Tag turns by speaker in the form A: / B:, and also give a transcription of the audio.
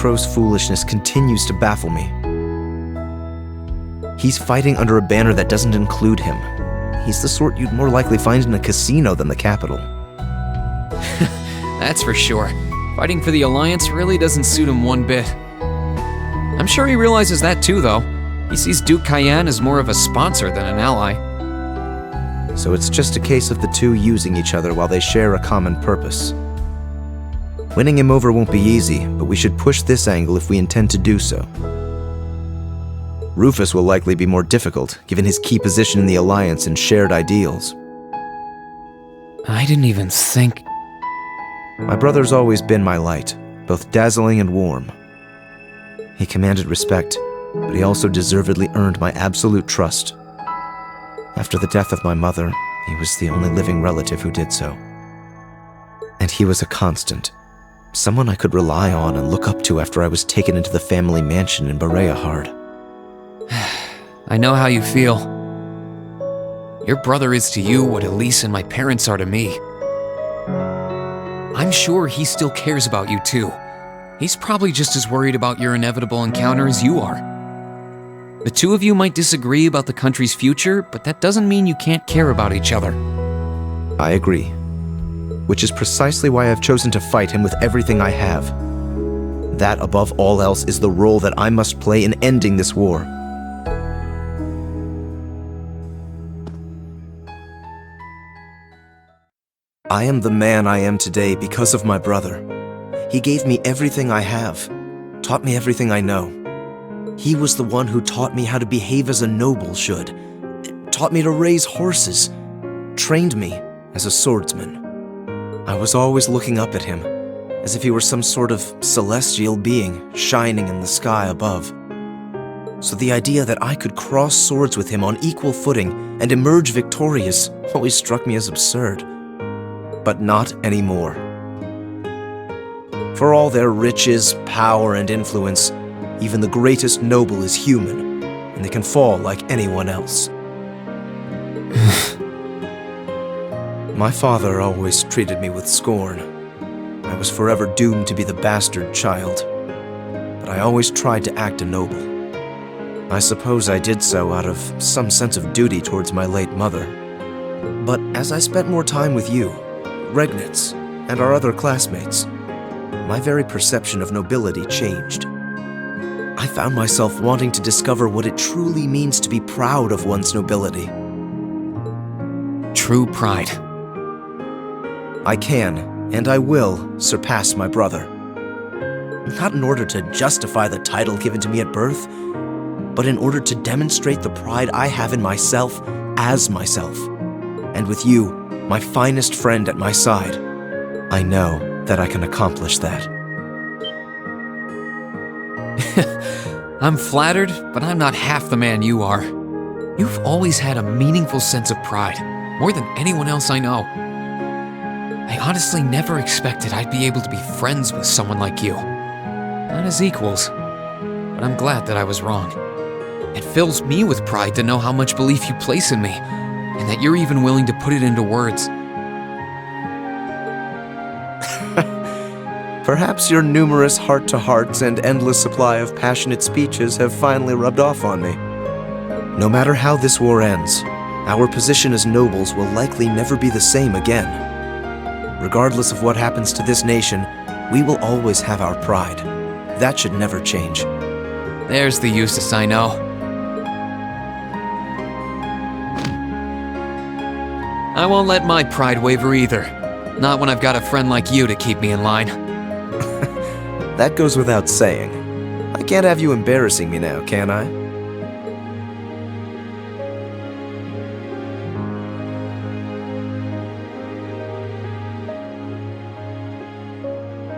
A: Crow's foolishness continues to baffle me. He's fighting under a banner that doesn't include him. He's the sort you'd more likely find in a casino than the capital.
B: That's for sure. Fighting for the Alliance really doesn't suit him one bit. I'm sure he realizes that too, though. He sees Duke Cayenne as more of a sponsor than an ally.
A: So it's just a case of the two using each other while they share a common purpose. Winning him over won't be easy, but we should push this angle if we intend to do so. Rufus will likely be more difficult, given his key position in the Alliance and shared ideals.
B: I didn't even think...
A: My brother's always been my light, both dazzling and warm. He commanded respect, but he also deservedly earned my absolute trust. After the death of my mother, he was the only living relative who did so. And he was a constant, someone I could rely on and look up to after I was taken into the family mansion in Bereahard.
B: I know how you feel. Your brother is to you what Elise and my parents are to me. I'm sure he still cares about you too. He's probably just as worried about your inevitable encounter as you are. The two of you might disagree about the country's future, but that doesn't mean you can't care about each other.
A: I agree. Which is precisely why I've chosen to fight him with everything I have. That, above all else, is the role that I must play in ending this war. I am the man I am today because of my brother. He gave me everything I have, taught me everything I know. He was the one who taught me how to behave as a noble should, taught me to raise horses, trained me as a swordsman. I was always looking up at him, as if he were some sort of celestial being shining in the sky above. So the idea that I could cross swords with him on equal footing and emerge victorious always struck me as absurd. But not anymore. For all their riches, power, and influence, even the greatest noble is human, and they can fall like anyone else. My father always treated me with scorn. I was forever doomed to be the bastard child, but I always tried to act a noble. I suppose I did so out of some sense of duty towards my late mother. But as I spent more time with you, Regnitz, and our other classmates, my very perception of nobility changed. I found myself wanting to discover what it truly means to be proud of one's nobility.
B: True pride.
A: I can, and I will, surpass my brother. Not in order to justify the title given to me at birth, but in order to demonstrate the pride I have in myself as myself. And with you, my finest friend at my side, I know that I can accomplish that.
B: I'm flattered, but I'm not half the man you are. You've always had a meaningful sense of pride, more than anyone else I know. I honestly never expected I'd be able to be friends with someone like you. Not as equals, but I'm glad that I was wrong. It fills me with pride to know how much belief you place in me, and that you're even willing to put it into words.
A: Perhaps your numerous heart-to-hearts and endless supply of passionate speeches have finally rubbed off on me. No matter how this war ends, our position as nobles will likely never be the same again. Regardless of what happens to this nation, we will always have our pride. That should never change.
B: There's the Jusis I know. I won't let my pride waver either. Not when I've got a friend like you to keep me in line.
A: That goes without saying. I can't have you embarrassing me now, can I?